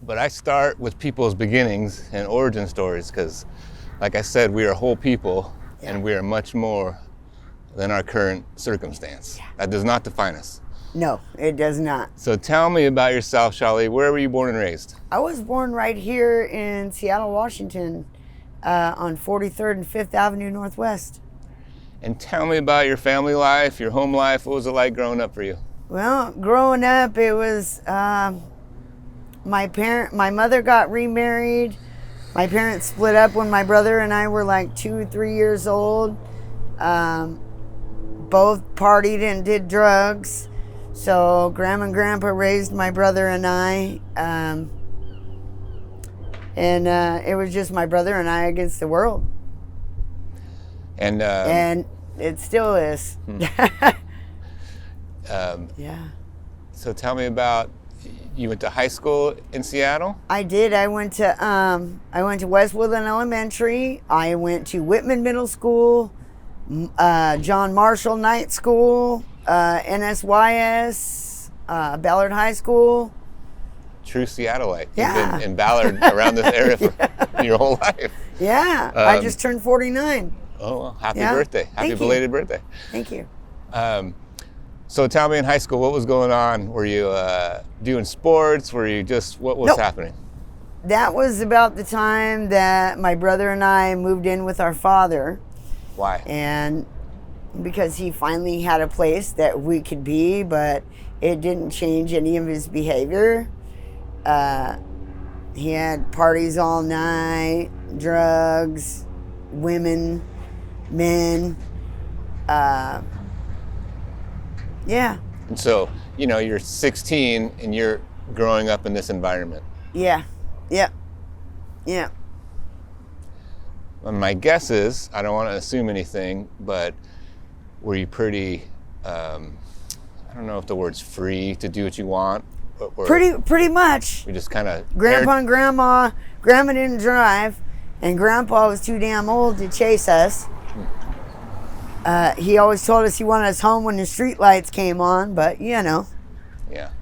but I start with people's beginnings and origin stories because, like I said, we are whole people and we are much more than our current circumstance. Yeah. That does not define us. No, it does not. So tell me about yourself, Shawlee. Where were you born and raised? I was born right here in Seattle, Washington, on 43rd and 5th Avenue Northwest. And tell me about your family life, your home life. What was it like growing up for you? Well, growing up, it was my mother got remarried. My parents split up when my brother and I were like 2 or 3 years old. Both partied and did drugs. So Grandma and Grandpa raised my brother and I. And it was just my brother and I against the world. And it still is. Yeah. So tell me about, you went to high school in Seattle? I did. I went to West Woodland Elementary. I went to Whitman Middle School, John Marshall Night School, NSYS, Ballard High School. True Seattleite. Yeah. You've been in Ballard around this area for your whole life. Yeah. I just turned 49. Oh, well, happy birthday. Happy belated birthday. Thank you. So tell me, in high school, what was going on? Were you doing sports? Were you just, what was happening? That was about the time that my brother and I moved in with our father. Why? And because he finally had a place that we could be, but it didn't change any of his behavior. He had parties all night, drugs, women, men. Yeah. And so, you're 16 and you're growing up in this environment. Yeah. Yep. Yeah. Well, my guess is, I don't want to assume anything, but were you pretty, I don't know if the word's free to do what you want? Or pretty much. We just kind of... Grandpa and Grandma didn't drive, and Grandpa was too damn old to chase us. He always told us he wanted us home when the street lights came on, but Yeah.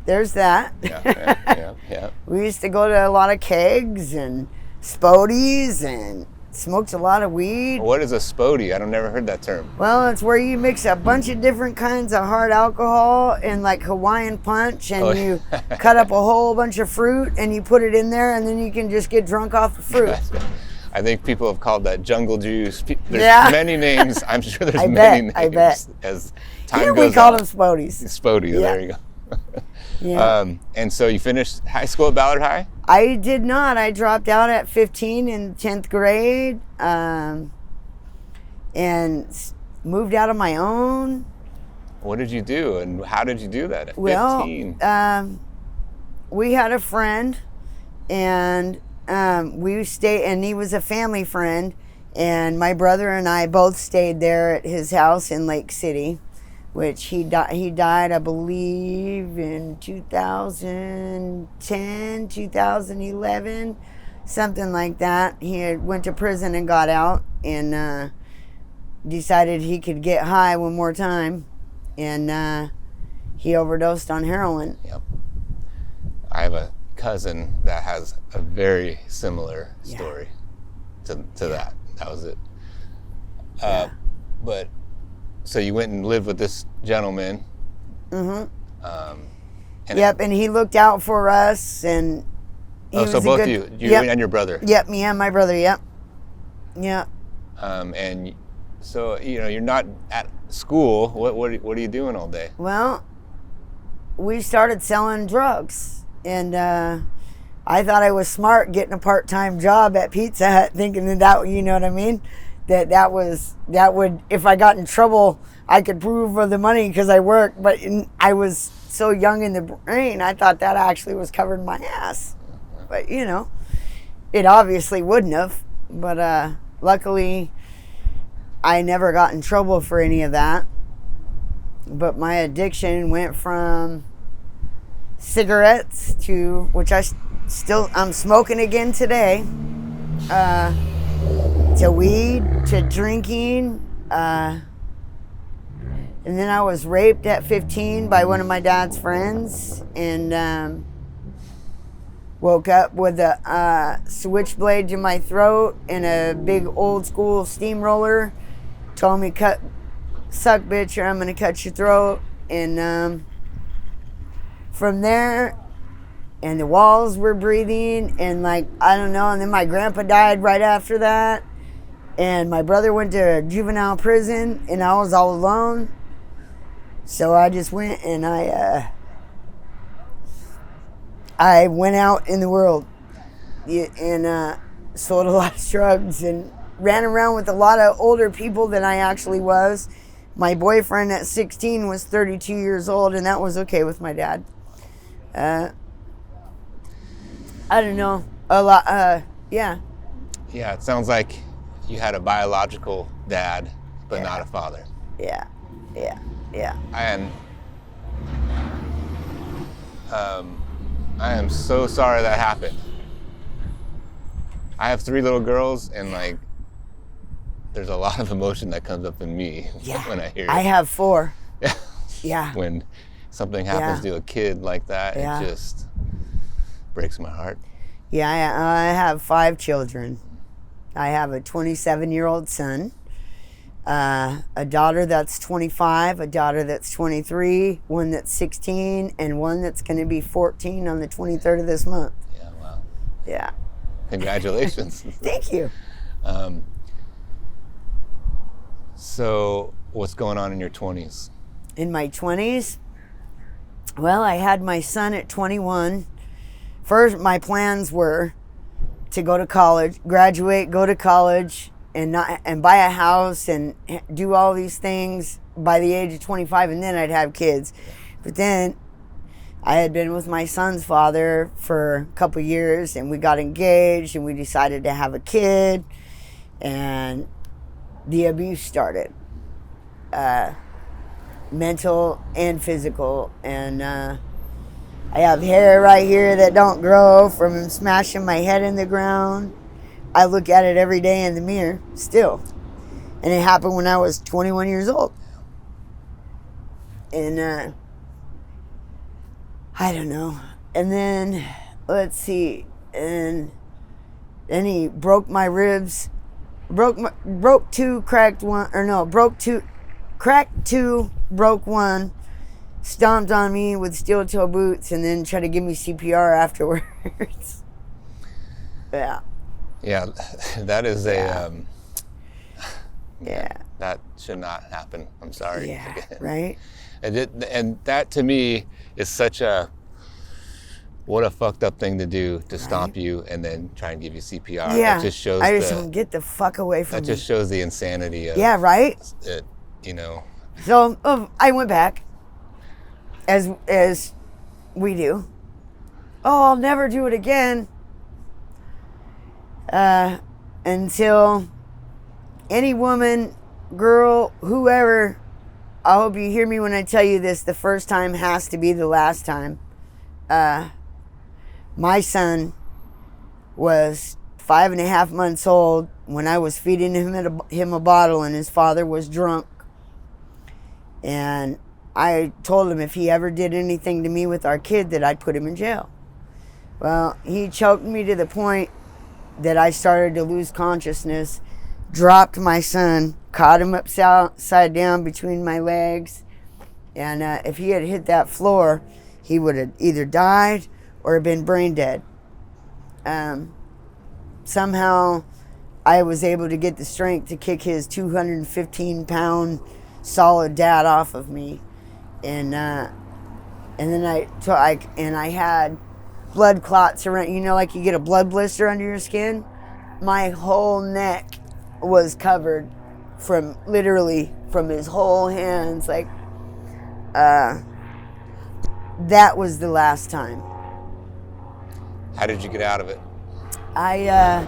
There's that. Yeah. We used to go to a lot of kegs and spodies and smoked a lot of weed. What is a spodie? I've never heard that term. Well, it's where you mix a bunch of different kinds of hard alcohol and like Hawaiian punch, and you cut up a whole bunch of fruit and you put it in there, and then you can just get drunk off the fruit. I think people have called that jungle juice. There's many names. I'm sure there's many names. I bet. As time Here goes we call on. them spodies. Spodie, there you go. Yeah. And so you finished high school at Ballard High? I did not. I dropped out at 15 in 10th grade and moved out on my own. What did you do, and how did you do that at 15? Well, we had a friend, and we stayed, and he was a family friend, and my brother and I both stayed there at his house in Lake City, which he died, I believe, in 2010, 2011, something like that. He had went to prison and got out, and decided he could get high one more time, and he overdosed on heroin. Yep. I have a cousin that has a very similar story to that. That was it. But so you went and lived with this gentleman. Mm-hmm. And he looked out for us, and he was so both of you and your brother. Yep, me and my brother. Yep. And so you're not at school. What are you doing all day? Well, we started selling drugs, and I thought I was smart getting a part-time job at Pizza Hut, thinking that you know what I mean. That would, if I got in trouble, I could prove for the money because I worked. But I was so young in the brain, I thought that actually was covering my ass. But it obviously wouldn't have. But luckily, I never got in trouble for any of that. But my addiction went from cigarettes to, which I'm smoking again today, to weed, to drinking, and then I was raped at 15 by one of my dad's friends, and Woke up with a switchblade to my throat and a big old school steamroller. Told me, suck bitch or I'm going to cut your throat. And from there, and the walls were breathing, and like, I don't know. And then my grandpa died right after that. And my brother went to juvenile prison, and I was all alone. So I just went and I went out in the world and sold a lot of drugs and ran around with a lot of older people than I actually was. My boyfriend at 16 was 32 years old, and that was okay with my dad. I don't know. A lot, yeah. Yeah, it sounds like you had a biological dad, but not a father. Yeah. And I am so sorry that happened. I have 3 little girls, and like, there's a lot of emotion that comes up in me when I hear it. I have 4. Yeah. When something happens to a kid like that, it just breaks my heart. Yeah, I have 5 children. I have a 27-year-old son, a daughter that's 25, a daughter that's 23, one that's 16, and one that's going to be 14 on the 23rd of this month. Yeah, wow. Yeah. Congratulations. Thank you. So, what's going on in your 20s? In my 20s, well, I had my son at 21. First, my plans were to go to college, graduate, go to college, and buy a house and do all these things by the age of 25, and then I'd have kids. But then I had been with my son's father for a couple years, and we got engaged, and we decided to have a kid, and the abuse started, mental and physical. And I have hair right here that don't grow from him smashing my head in the ground. I look at it every day in the mirror still. And it happened when I was 21 years old. And I don't know. And then, let's see. And then he broke my ribs. Broke 2, cracked 1. Or no, cracked 2, broke 1. Stomped on me with steel toe boots and then tried to give me CPR afterwards. Yeah. Yeah, that is yeah. That should not happen. I'm sorry. Yeah, right? And that to me is such what a fucked up thing to do, to stomp you and then try and give you CPR. Yeah, It just shows I just don't get the fuck away from me. That just shows the insanity of right? it, you know. So I went back, as we do. Oh, I'll never do it again. Until any woman, girl, whoever, I hope you hear me when I tell you this, the first time has to be the last time. My son was 5.5 months old when I was feeding him a bottle, and his father was drunk. And I told him if he ever did anything to me with our kid, that I'd put him in jail. Well, he choked me to the point that I started to lose consciousness, dropped my son, caught him upside down between my legs, and if he had hit that floor, he would have either died or been brain dead. Somehow I was able to get the strength to kick his 215-pound solid dad off of me, and then I had blood clots around, like you get a blood blister under your skin. My whole neck was covered literally from his whole hands. Like, that was the last time. How did you get out of it? I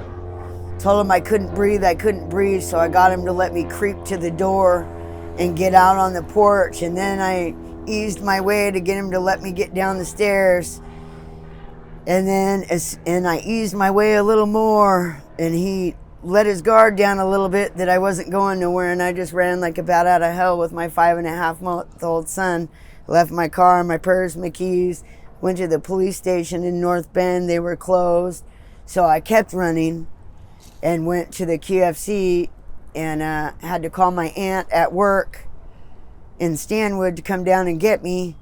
told him I couldn't breathe, so I got him to let me creep to the door and get out on the porch, and then I eased my way to get him to let me get down the stairs. And then I eased my way a little more, and he let his guard down a little bit that I wasn't going nowhere, and I just ran like a bat out of hell with my 5.5-month-old son. Left my car, my purse, my keys, Went to the police station in North Bend. They were closed. So I kept running and went to the QFC and had to call my aunt at work in Stanwood to come down and get me.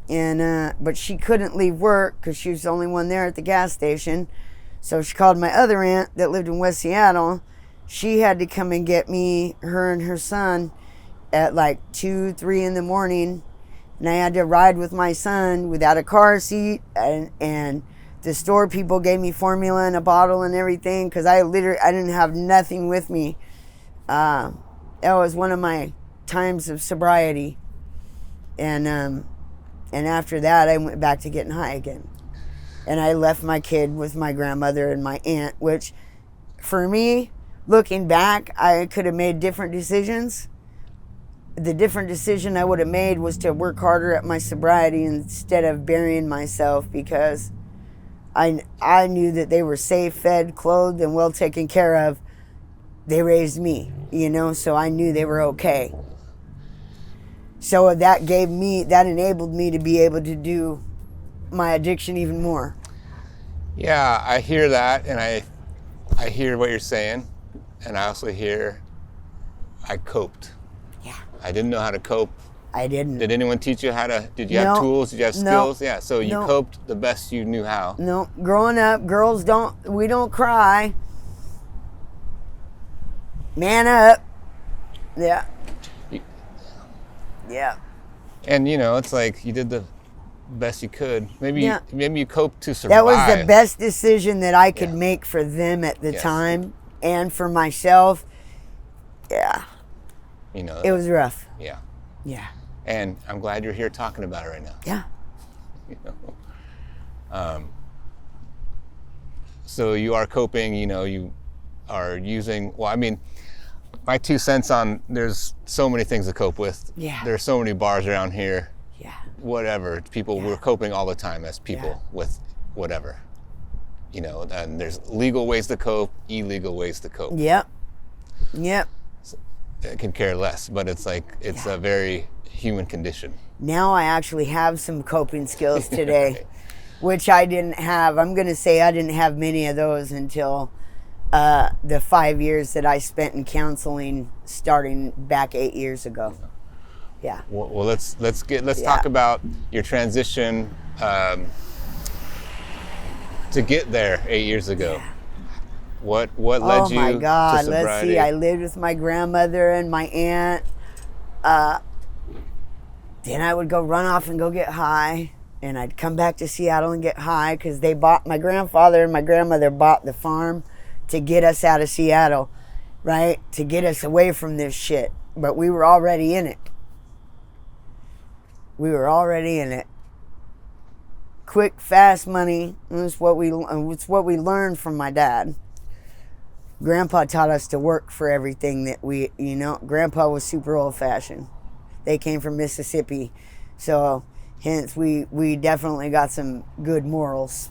And but she couldn't leave work because she was the only one there at the gas station. So she called my other aunt that lived in West Seattle. She had to come and get me, her and her son, at like 2, 3 in the morning. And I had to ride with my son without a car seat. And the store people gave me formula and a bottle and everything because I didn't have nothing with me. That was one of my times of sobriety. And after that, I went back to getting high again. And I left my kid with my grandmother and my aunt, which for me, looking back, I could have made different decisions. The different decision I would have made was to work harder at my sobriety instead of burying myself, because I knew that they were safe, fed, clothed, and well taken care of. They raised me, so I knew they were okay. So that enabled me to be able to do my addiction even more. Yeah, I hear that, and I hear what you're saying, and I also hear I coped. Yeah. I didn't know how to cope. I didn't. Did anyone teach you how to? Did you have tools? Did you have skills? Yeah. So you coped the best you knew how. No, growing up, girls we don't cry. Man up. Yeah. Yeah. And it's like you did the best you could. Maybe you coped to survive. That was the best decision that I could make for them at the time, and for myself. Yeah. It was rough. Yeah. Yeah. And I'm glad you're here talking about it right now. Yeah. So you are coping, you are using, my 2 cents on, there's so many things to cope with. Yeah. There's so many bars around here. Yeah. Whatever. People, we're coping all the time as people with whatever. And there's legal ways to cope, illegal ways to cope. Yep. So I can care less, but it's like, it's a very human condition. Now I actually have some coping skills today, which I didn't have. I'm going to say I didn't have many of those until the 5 years that I spent in counseling, starting back 8 years ago. Yeah. Well, let's talk about your transition to get there 8 years ago. What led you to sobriety? Oh my God! Let's see. I lived with my grandmother and my aunt. Then I would go run off and go get high, and I'd come back to Seattle and get high because my grandfather and my grandmother bought the farm to get us out of Seattle, right? To get us away from this shit. But we were already in it. Quick, fast money. It's what we learned from my dad. Grandpa taught us to work for everything that we, Grandpa was super old-fashioned. They came from Mississippi, so hence we definitely got some good morals.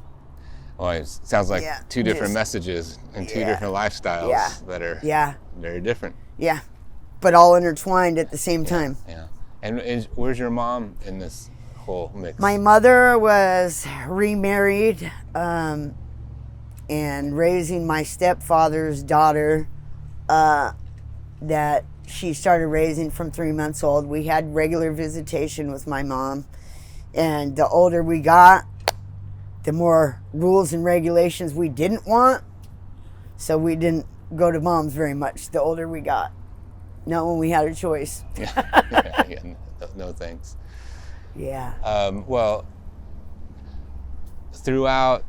Well, it sounds like two different messages and two different lifestyles that are very different. Yeah, but all intertwined at the same time. Yeah. And where's your mom in this whole mix? My mother was remarried and raising my stepfather's daughter that she started raising from 3 months old. We had regular visitation with my mom. And the older we got, the more rules and regulations we didn't want. So we didn't go to mom's very much the older we got. Not when we had a choice. No thanks. Yeah. Well, throughout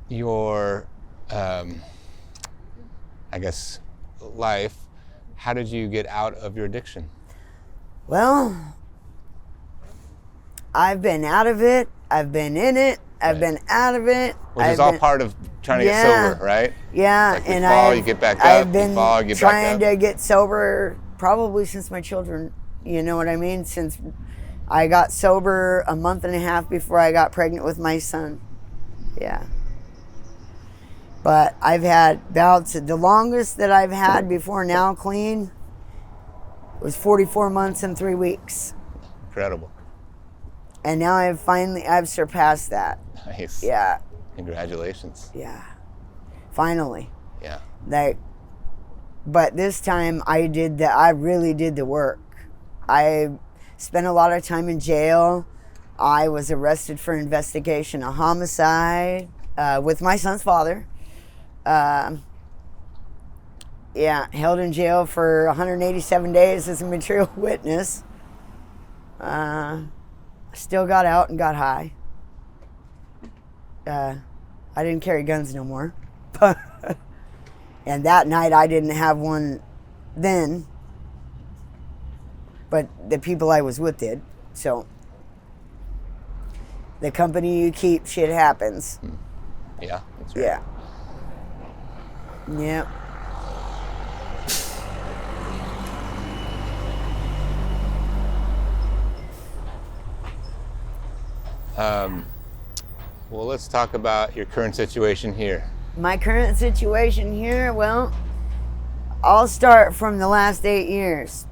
your, life, how did you get out of your addiction? Well, I've been out of it. I've been in it. I've been out of it. Which is all part of trying to get sober, right? Yeah. Like you fall, you get back up, you fall, you get back up. I've been trying to get sober probably since my children, you know what I mean? Since I got sober a month and a half before I got pregnant with my son. Yeah. But I've had bouts. The longest that I've had before now clean was 44 months and 3 weeks. Incredible. And now I've surpassed that. Nice. Yeah. Congratulations. Yeah. Finally. Yeah. But this time I really did the work. I spent a lot of time in jail. I was arrested for investigation of homicide with my son's father. Held in jail for 187 days as a material witness. Still got out and got high. I didn't carry guns no more. And that night I didn't have one then. But the people I was with did. So the company you keep, shit happens. Yeah, that's right. Yeah. Yeah. Well, let's talk about your current situation here. My current situation here, well, I'll start from the last 8 years.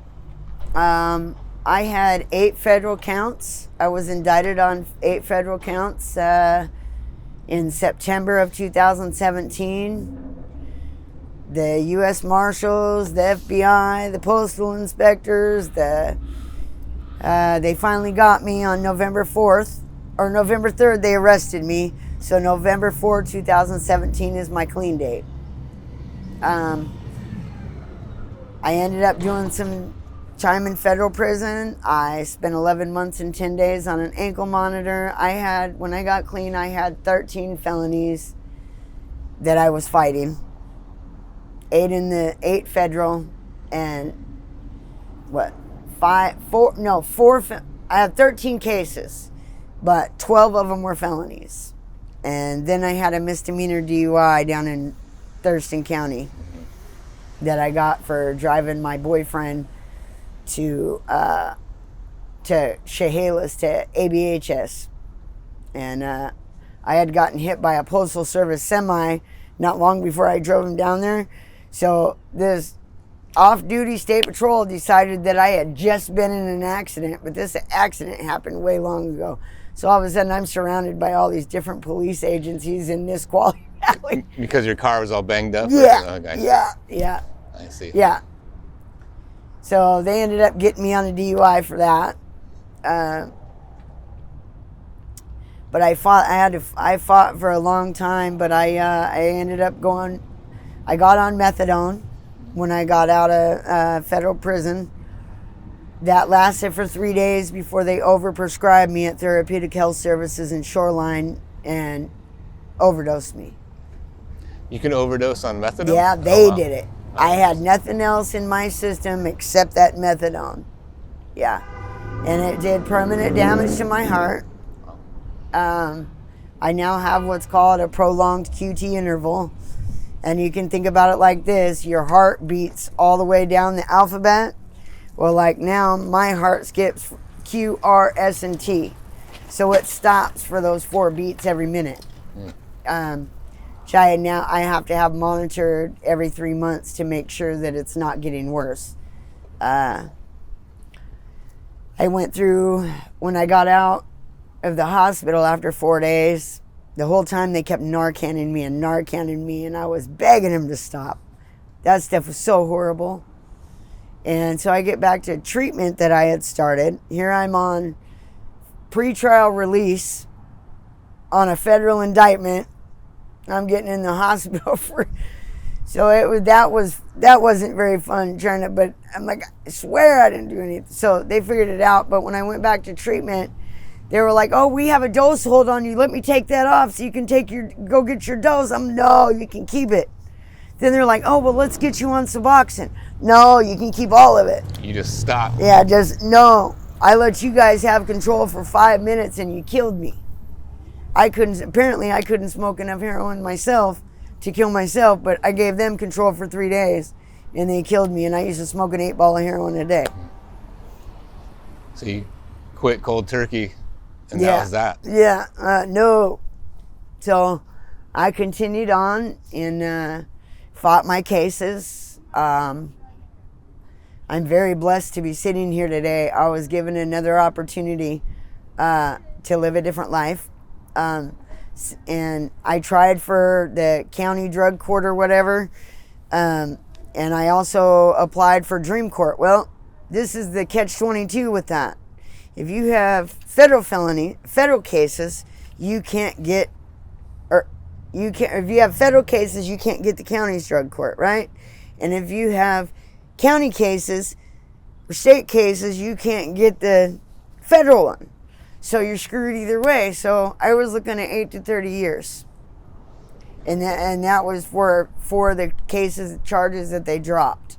I had 8 federal counts. I was indicted on 8 federal counts in September of 2017. The U.S. Marshals, the FBI, the postal inspectors, they finally got me on November 4th. Or November 3rd, they arrested me. So November 4th, 2017 is my clean date. I ended up doing some time in federal prison. I spent 11 months and 10 days on an ankle monitor. When I got clean, I had 13 felonies that I was fighting. 8 federal and I have 13 cases, but 12 of them were felonies. And then I had a misdemeanor DUI down in Thurston County that I got for driving my boyfriend to Chehalis, to ABHS. And I had gotten hit by a Postal Service semi not long before I drove him down there. So this off-duty state patrol decided that I had just been in an accident, but this accident happened way long ago. So all of a sudden I'm surrounded by all these different police agencies in Nisqually Valley. Because your car was all banged up? Yeah, yeah. I see. Yeah. So they ended up getting me on a DUI for that. But I fought for a long time, but I ended up I got on methadone when I got out of federal prison. That lasted for 3 days before they overprescribed me at Therapeutic Health Services in Shoreline and overdosed me. You can overdose on methadone? Yeah, they did it. I had nothing else in my system except that methadone. Yeah. And it did permanent damage to my heart. I now have what's called a prolonged QT interval. And you can think about it like this. Your heart beats all the way down the alphabet. Well, like now, my heart skips Q, R, S, and T. So it stops for those 4 beats every minute. I have to have monitored every 3 months to make sure that it's not getting worse. I went through, when I got out of the hospital after 4 days, the whole time they kept Narcaning me, and I was begging them to stop. That stuff was so horrible. And so I get back to treatment that I had started. Here I'm on pretrial release on a federal indictment. I'm getting in the hospital for, so that wasn't very fun trying to, but I'm like, I swear I didn't do anything. So they figured it out. But when I went back to treatment, they were like, oh, we have a dose hold on you. Let me take that off so you can go get your dose. No, you can keep it. Then they're like, oh, well, let's get you on Suboxone. No, you can keep all of it. You just stopped. Yeah, no. I let you guys have control for 5 minutes and you killed me. Apparently I couldn't smoke enough heroin myself to kill myself, but I gave them control for 3 days and they killed me, and I used to smoke an 8-ball of heroin a day. So you quit cold turkey and that was that? Yeah, no. So I continued on and fought my cases. I'm very blessed to be sitting here today. I was given another opportunity to live a different life. And I tried for the county drug court or whatever. And I also applied for Dream Court. Well, this is the catch-22 with that. If you have federal cases, you can't get, if you have federal cases, you can't get the county's drug court, right? And if you have county cases or state cases, you can't get the federal one. So you're screwed either way. So I was looking at 8 to 30 years. And that was for the charges that they dropped.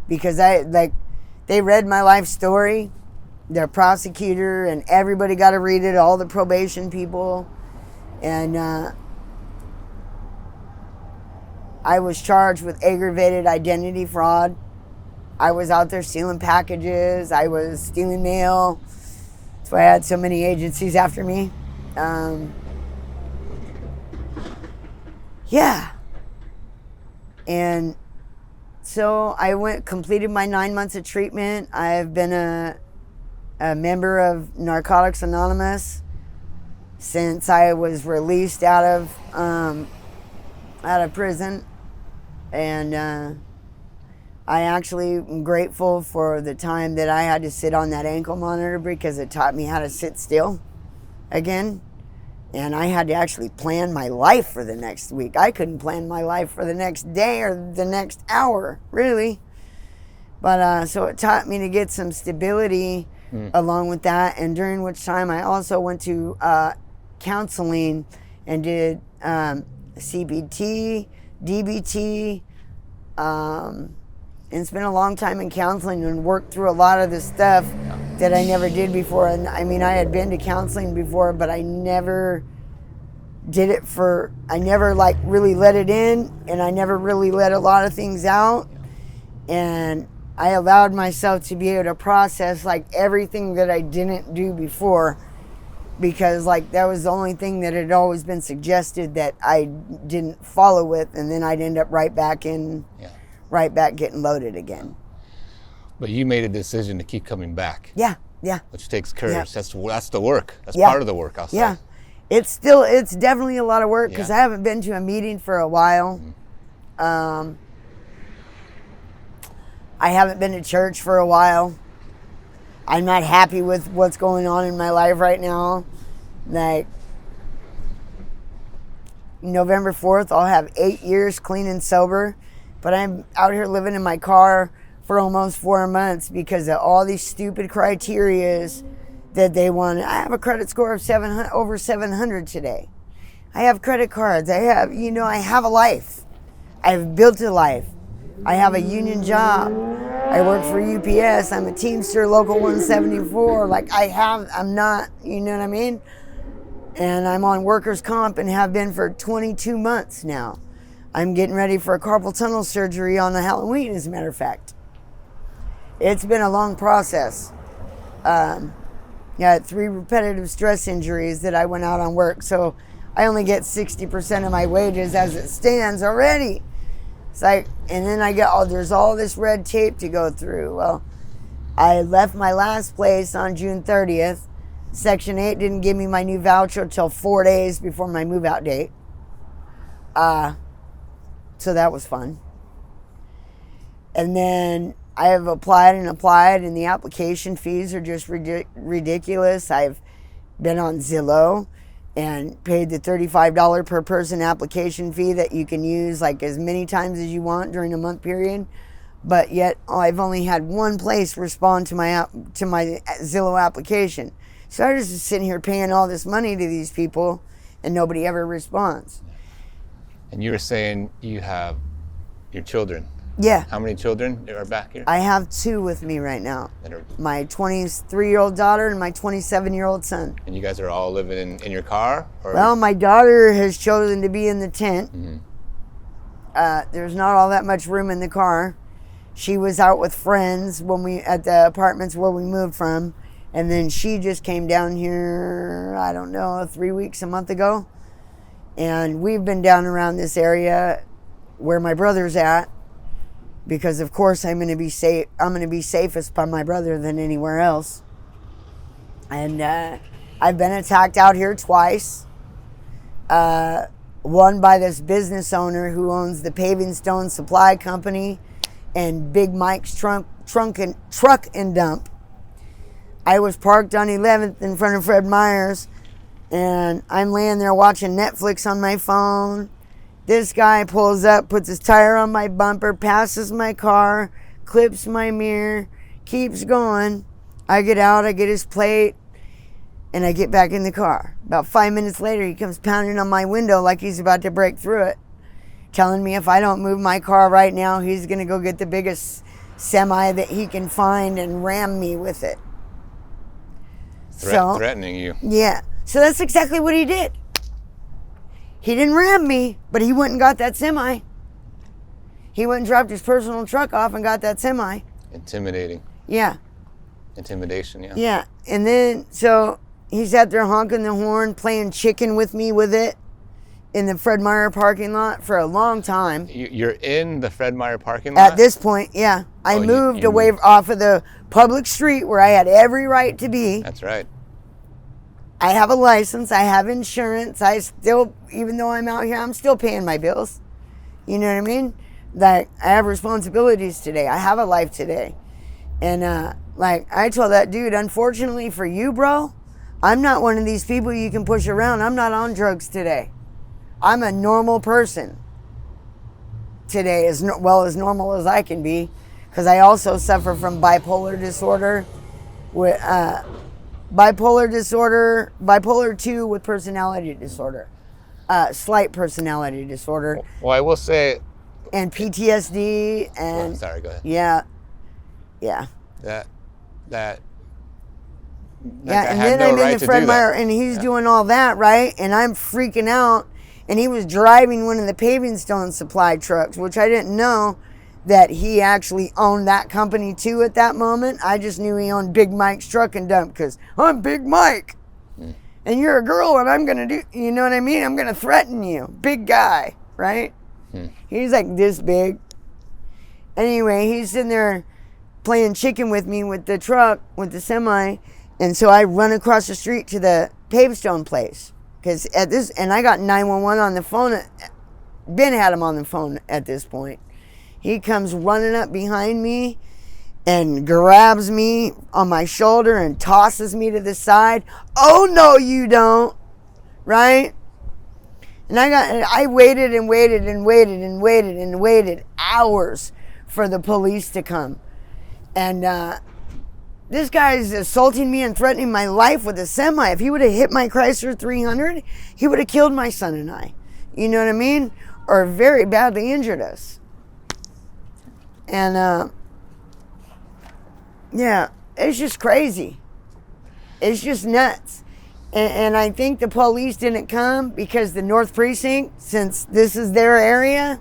Because they read my life story, their prosecutor, and everybody got to read it, all the probation people. And I was charged with aggravated identity fraud. I was out there stealing packages. I was stealing mail. That's why I had so many agencies after me. Yeah. And so I completed my 9 months of treatment. I've been a member of Narcotics Anonymous since I was released out of prison. And I actually am grateful for the time that I had to sit on that ankle monitor because it taught me how to sit still again. And I had to actually plan my life for the next week. I couldn't plan my life for the next day or the next hour, really. But so it taught me to get some stability along with that. And during which time I also went to counseling and did CBT, DBT, and spent a long time in counseling and worked through a lot of the stuff that I never did before. And I mean, I had been to counseling before, but I never did it I never really let it in, and I never really let a lot of things out. And I allowed myself to be able to process everything that I didn't do before, because that was the only thing that had always been suggested that I didn't follow with, and then I'd end up right back getting loaded again. But you made a decision to keep coming back. Yeah. Which takes courage. Yeah. That's the work. That's part of the work, I'll say. Yeah. It's definitely a lot of work because I haven't been to a meeting for a while. I haven't been to church for a while. I'm not happy with what's going on in my life right now. November 4th, I'll have 8 years clean and sober. But I'm out here living in my car for almost 4 months because of all these stupid criterias that they want. I have a credit score of over 700 today. I have credit cards. I have a life. I've built a life. I have a union job. I work for UPS. I'm a Teamster, Local 174. I'm not, you know what I mean? And I'm on workers' comp and have been for 22 months now. I'm getting ready for a carpal tunnel surgery on the Halloween, as a matter of fact. It's been a long process. I had 3 repetitive stress injuries that I went out on work, so I only get 60% of my wages as it stands already. It's and then there's all this red tape to go through. Well, I left my last place on June 30th. Section 8 didn't give me my new voucher until 4 days before my move-out date. So that was fun. And then I have applied, and the application fees are just ridiculous. I've been on Zillow and paid the $35 per person application fee that you can use as many times as you want during a month period. But yet I've only had one place respond to my Zillow application. So I was just sitting here paying all this money to these people and nobody ever responds. And you were saying you have your children. Yeah. How many children are back here? I have 2 with me right now. My 23-year-old daughter and my 27-year-old son. And you guys are all living in your car? Or? Well, my daughter has chosen to be in the tent. Mm-hmm. There's not all that much room in the car. She was out with friends at the apartments where we moved from. And then she just came down here, I don't know, 3 weeks, a month ago. And we've been down around this area where my brother's at, because of course I'm going to be safe. I'm going to be safest by my brother than anywhere else. And I've been attacked out here twice. One by this business owner who owns the Paving Stone Supply Company and Big Mike's truck and dump. I was parked on 11th in front of Fred Meyer's, and I'm laying there watching Netflix on my phone. This guy pulls up, puts his tire on my bumper, passes my car, clips my mirror, keeps going. I get out, I get his plate, and I get back in the car. About 5 minutes later, he comes pounding on my window like he's about to break through it, telling me if I don't move my car right now, he's going to go get the biggest semi that he can find and ram me with it. Threatening you. Yeah. So that's exactly what he did. He didn't ram me, but he went and got that semi. He went and dropped his personal truck off and got that semi. Intimidating. Yeah. Intimidation, yeah. Yeah. And then, so he sat there honking the horn, playing chicken with me with it in the Fred Meyer parking lot for a long time. You're in the Fred Meyer parking lot? At this point, yeah. I moved you away moved. off of the public street where I had every right to be. That's right. I have a license. I have insurance. I still, even though I'm out here, I'm still paying my bills. You know what I mean? Like, I have responsibilities today. I have a life today. And, like, I told that dude, unfortunately for you, bro, I'm not one of these people you can push around. I'm not on drugs today. I'm a normal person today, as normal as I can be, because I also suffer from bipolar disorder, with bipolar 2 with personality disorder, slight personality disorder. Well, I will say, and PTSD and sorry, go ahead. Yeah. That Yeah, and then I'm in the Fred Meyer, and he's doing all that, right? And I'm freaking out. And he was driving one of the Paving Stone Supply trucks, which I didn't know that he actually owned that company too at that moment. I just knew he owned Big Mike's truck and dump because I'm Big Mike. And you're a girl, and I'm going to do, you know what I mean? I'm going to threaten you. Big guy, right? He's like this big. Anyway, he's sitting there playing chicken with me with the truck, with the semi. And so I run across the street to the pavestone place. Because at this, and I got 911 on the phone. Ben had him on the phone at this point. He comes running up behind me and grabs me on my shoulder and tosses me to the side. Oh, no, you don't. Right? And I waited and waited and waited and waited and waited hours for the police to come. And this guy is assaulting me and threatening my life with a semi. If he would have hit my Chrysler 300, he would have killed my son and I. You know what I mean? Or very badly injured us. And, yeah, it's just crazy. It's just nuts. And I think the police didn't come because the North Precinct, since this is their area,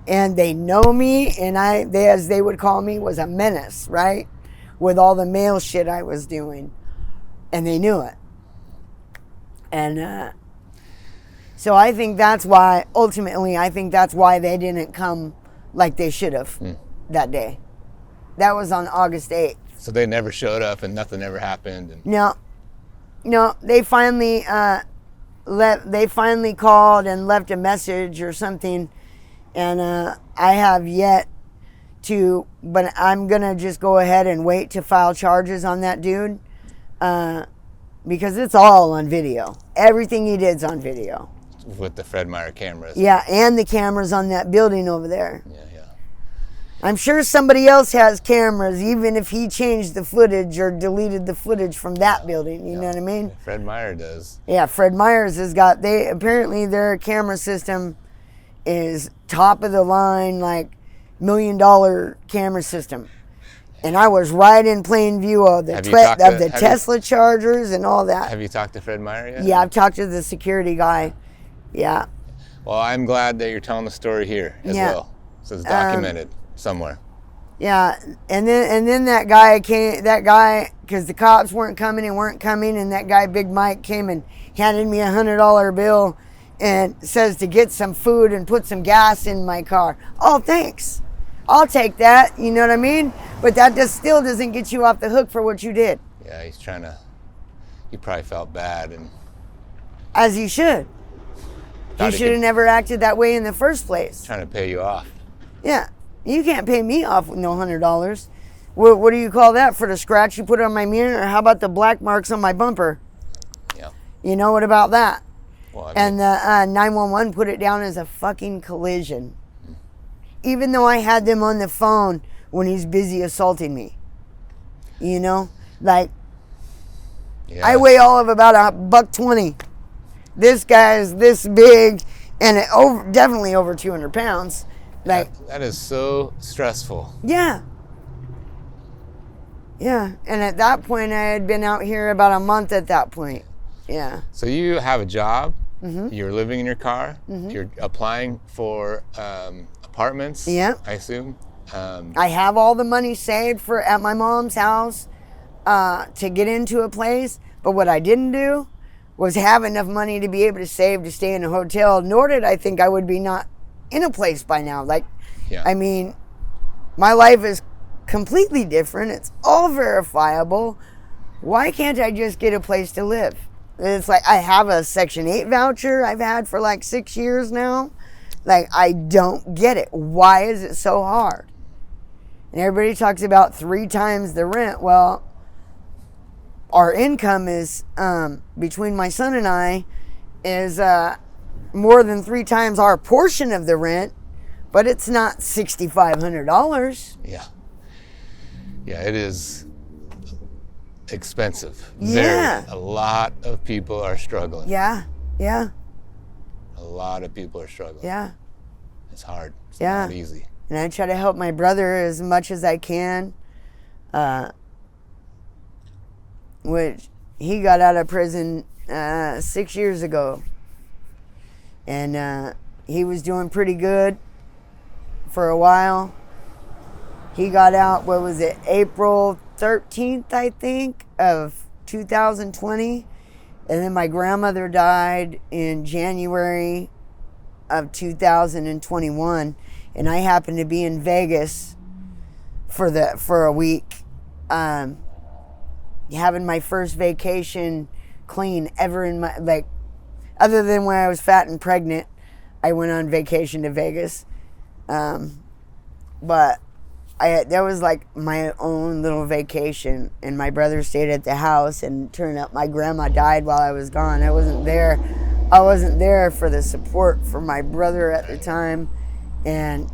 and they know me, and they, as they would call me, was a menace, right? With all the male shit I was doing. And they knew it. And so I think that's why, ultimately, I think that's why they didn't come like they should have that day. That was on August 8th. So they never showed up and nothing ever happened? And... No, they finally called and left a message or something. And I have yet to, but I'm going to just go ahead and wait to file charges on that dude because it's all on video. Everything he did's on video. With the Fred Meyer cameras. Yeah, and the cameras on that building over there. Yeah. I'm sure somebody else has cameras, even if he changed the footage or deleted the footage from that building. You know what I mean? Fred Meyer does. Yeah, Fred Meyer's has got, apparently their camera system is top of the line, like $1 million camera system. And I was right in plain view of the Tesla chargers and all that. Have you talked to Fred Meyer yet? Yeah, I've talked to the security guy. Yeah. Well, I'm glad that you're telling the story here as well. So it's documented somewhere. Yeah, and then that guy, because the cops weren't coming, and that guy, Big Mike, came and handed me $100 bill and says to get some food and put some gas in my car. Oh, thanks. I'll take that, you know what I mean? But that still doesn't get you off the hook for what you did. Yeah, he's trying to you probably felt bad and As you should. thought You he should have could- never acted that way in the first place. trying to pay you off. Yeah. You can't pay me off with no $100. What do you call that? For the scratch you put on my mirror? Or how about the black marks on my bumper? Yeah. You know, what about that? Well, I mean, And the 911 put it down as a fucking collision. Even though I had them on the phone when he's busy assaulting me. You know? Like, yeah. I weigh all of about $120. This guy's this big and definitely over 200 pounds. Like, that is so stressful. yeah. Yeah. And at that point, I had been out here about a month at that point. Yeah. So you have a job. Mm-hmm. You're living in your car. You're applying for apartments. Yeah. I assume. I have all the money saved at my mom's house to get into a place. But what I didn't do was have enough money to be able to save to stay in a hotel, nor did I think I would be not in a place by now. Like, Yeah. I mean, my life is completely different. It's all verifiable. Why can't I just get a place to live? It's like I have a Section 8 voucher I've had for like 6 years now. Like, I don't get it. Why is it so hard? And everybody talks about 3 times the rent. Well, our income is, between my son and I, is more than 3 times our portion of the rent, but it's not $6,500. Yeah. Yeah, it is expensive. Yeah. A lot of people are struggling. Yeah, yeah, A lot of people are struggling. yeah. It's hard. It's Yeah. not easy. And I try to help my brother as much as I can. Which he got out of prison 6 years ago. And he was doing pretty good for a while. He got out, what was it, April 13th, I think, of 2020. And then my grandmother died in January of 2021. And I happened to be in Vegas for a week. Having my first vacation clean ever in my, like, other than when I was fat and pregnant, I went on vacation to Vegas. But that was like my own little vacation, and my brother stayed at the house, and turned out my grandma died while I was gone. I wasn't there for the support for my brother at the time, and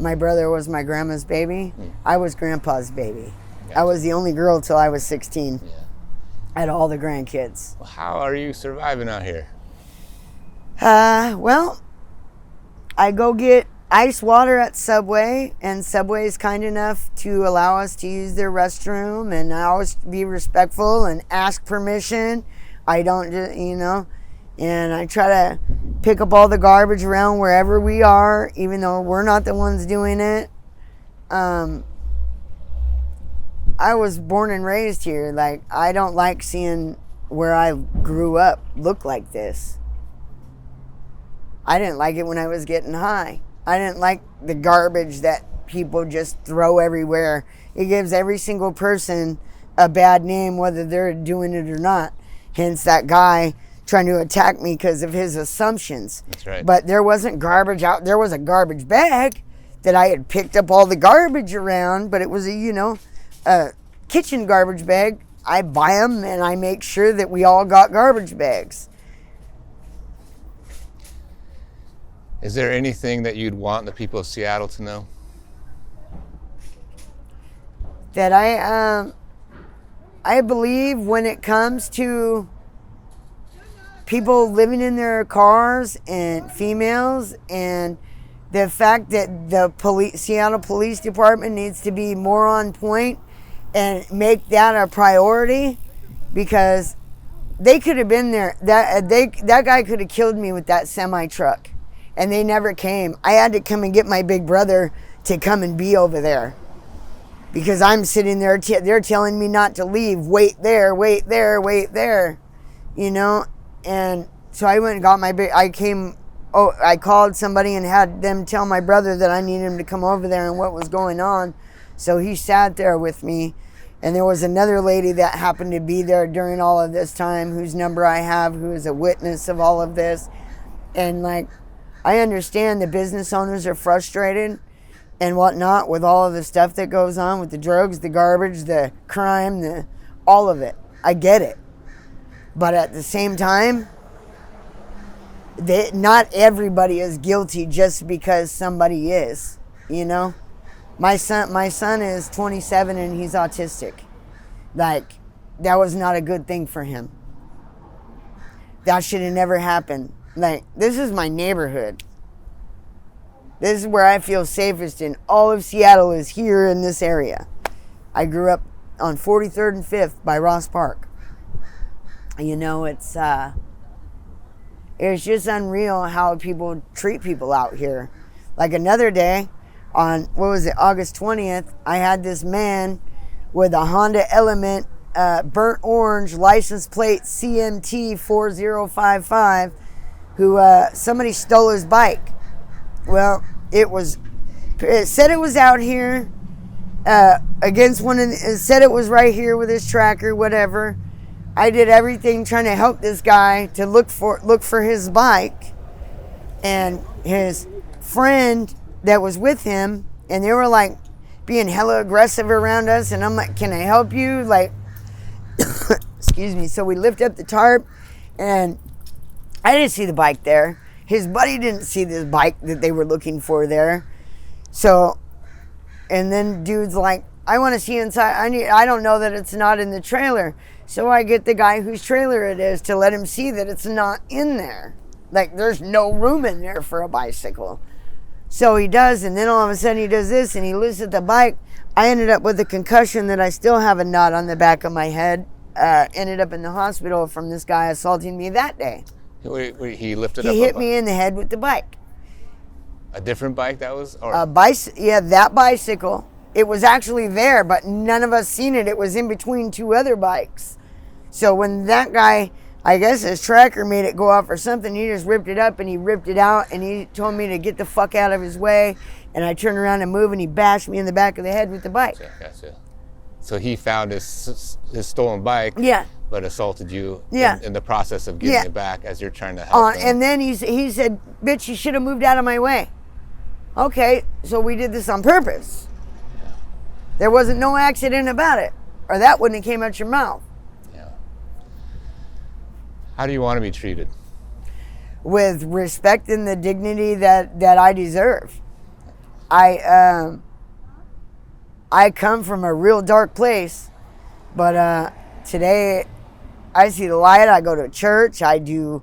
my brother was my grandma's baby. I was grandpa's baby. I was the only girl till I was 16. Yeah. I had all the grandkids. Well, how are you surviving out here? Well, I go get ice water at Subway, and Subway is kind enough to allow us to use their restroom, and I always be respectful and ask permission. I don't just, and I try to pick up all the garbage around wherever we are, even though we're not the ones doing it. I was born and raised here. Like, I don't like seeing where I grew up look like this. I didn't like it when I was getting high. I didn't like the garbage that people just throw everywhere. It gives every single person a bad name, whether they're doing it or not. Hence that guy trying to attack me because of his assumptions. That's right. But there wasn't garbage out. There was a garbage bag that I had picked up all the garbage around, but it was a kitchen garbage bag. I buy them and I make sure that we all got garbage bags. Is there anything that you'd want the people of Seattle to know? That I believe when it comes to people living in their cars and females, and the fact that the Seattle Police Department needs to be more on point and make that a priority, because they could have been there. That guy could have killed me with that semi truck, and they never came. I had to come and get my big brother to come and be over there, because I'm sitting there. They're telling me not to leave. Wait there, wait there, wait there. And so I went and got my big. I called somebody and had them tell my brother that I needed him to come over there and what was going on. So he sat there with me, And there was another lady that happened to be there during all of this time, whose number I have, who is a witness of all of this. And like, I understand the business owners are frustrated and whatnot with all of the stuff that goes on with the drugs, the garbage, the crime, all of it. I get it. But at the same time, not everybody is guilty just because somebody is, you know? My son is 27 and he's autistic. Like, that was not a good thing for him. That should have never happened. Like, this is my neighborhood. This is where I feel safest in all of Seattle, is here in this area. I grew up on 43rd and 5th by Ross Park. You know, it's just unreal how people treat people out here. Like another day, on, August 20th, I had this man with a Honda Element, burnt orange, license plate CMT 4055, who somebody stole his bike. Well, it said it was out here against it said it was right here with his tracker, whatever. I did everything trying to help this guy to look for his bike, and his friend that was with him, and they were like being hella aggressive around us, and I'm like, can I help you? Like, excuse me. So we lift up the tarp, and I didn't see the bike there. His buddy didn't see this bike that they were looking for there. So, and then dude's like, I want to see inside. I don't know that it's not in the trailer. So I get the guy whose trailer it is to let him see that it's not in there. Like, there's no room in there for a bicycle. So he does, and then all of a sudden he does this, and he lifts at the bike. I ended up with a concussion that I still have a knot on the back of my head. Ended up in the hospital from this guy assaulting me that day. He lifted up. He hit me in the head with the bike. A different bike that was? Or? That bicycle. It was actually there, but none of us seen it. It was in between two other bikes. So when that guy, I guess his tracker made it go off or something, he just ripped it up and he ripped it out, and he told me to get the fuck out of his way. And I turned around and moved, and he bashed me in the back of the head with the bike. Gotcha. So he found his stolen bike, yeah, but assaulted you in the process of getting it back as you're trying to help him. And then he said, bitch, you should have moved out of my way. Okay, so we did this on purpose. Yeah. There wasn't no accident about it, or that wouldn't have came out your mouth. Yeah. How do you want to be treated? With respect and the dignity that I deserve. I come from a real dark place, but today I see the light. I go to church. I do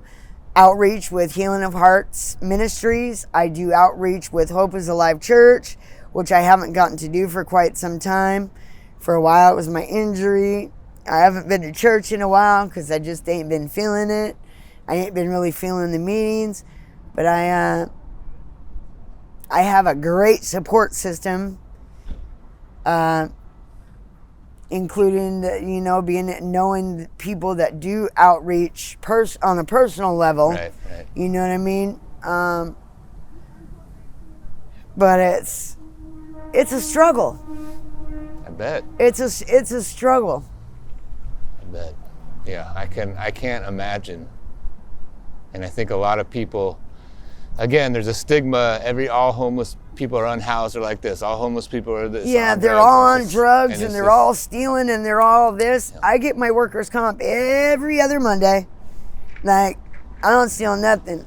outreach with Healing of Hearts Ministries. I do outreach with Hope is Alive Church, which I haven't gotten to do for quite some time. For a while, it was my injury. I haven't been to church in a while because I just ain't been feeling it. I ain't been really feeling the meetings, but I have a great support system, including knowing people that do outreach on a personal level. Right. You know what I mean? But it's a struggle. I bet. It's a struggle. I bet. Yeah, I can't imagine. And I think a lot of people, again, there's a stigma. All homeless people are unhoused or like this. All homeless people are this. Yeah, they're all on drugs and they're all stealing and they're all this. Yeah. I get my workers' comp every other Monday. Like, I don't steal nothing.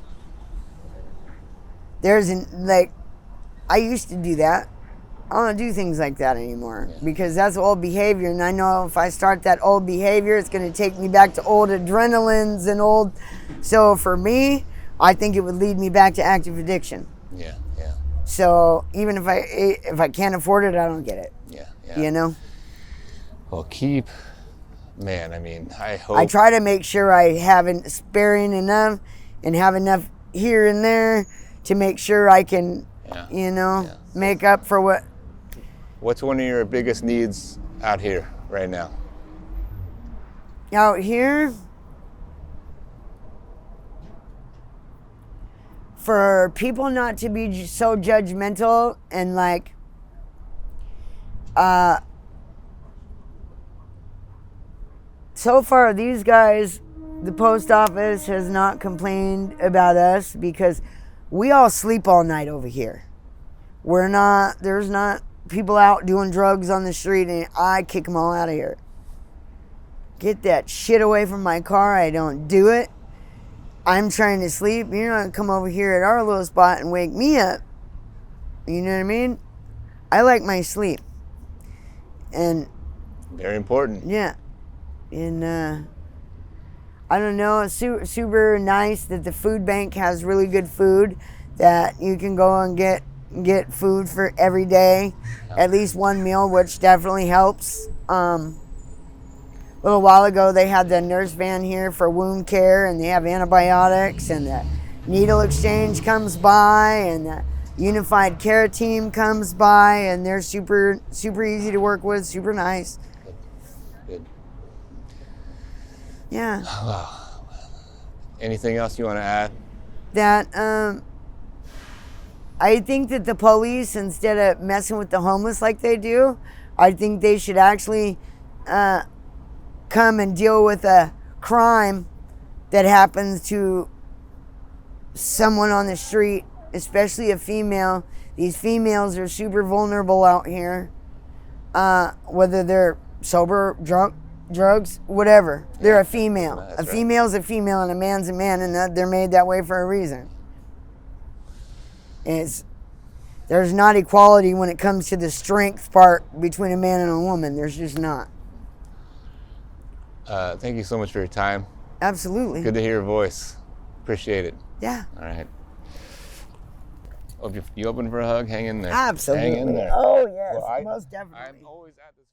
I used to do that. I don't do things like that anymore because that's old behavior. And I know if I start that old behavior, it's going to take me back to old adrenalines and old. So for me, I think it would lead me back to active addiction. Yeah. So even if I can't afford it, I don't get it. Yeah. You know? Well, I hope. I try to make sure I have sparing enough and have enough here and there to make sure I can, make up for what. What's one of your biggest needs out here right now? Out here? For people not to be so judgmental and so far, these guys, the post office has not complained about us because we all sleep all night over here. There's not people out doing drugs on the street, and I kick them all out of here. Get that shit away from my car. I don't do it. I'm trying to sleep. You're not going to come over here at our little spot and wake me up. You know what I mean? I like my sleep. And very important. Yeah. And I don't know, it's super nice that the food bank has really good food, that you can go and get food for every day, at least one meal, which definitely helps. A little while ago, they had the nurse van here for wound care, and they have antibiotics, and the needle exchange comes by, and the unified care team comes by, and they're super easy to work with, super nice. Good. Yeah. Anything else you want to add? That I think that the police, instead of messing with the homeless like they do, I think they should actually come and deal with a crime that happens to someone on the street, especially a female. These females are super vulnerable out here, whether they're sober, drunk, drugs, whatever. They're a female. That's a female's a female, and a man's a man, and they're made that way for a reason. There's not equality when it comes to the strength part between a man and a woman. There's just not. Thank you so much for your time. Absolutely. Good to hear your voice. Appreciate it. Yeah. All right. Well, if you open for a hug, hang in there. Absolutely. Hang in there. Oh, yes. Well, most definitely. I'm always at this.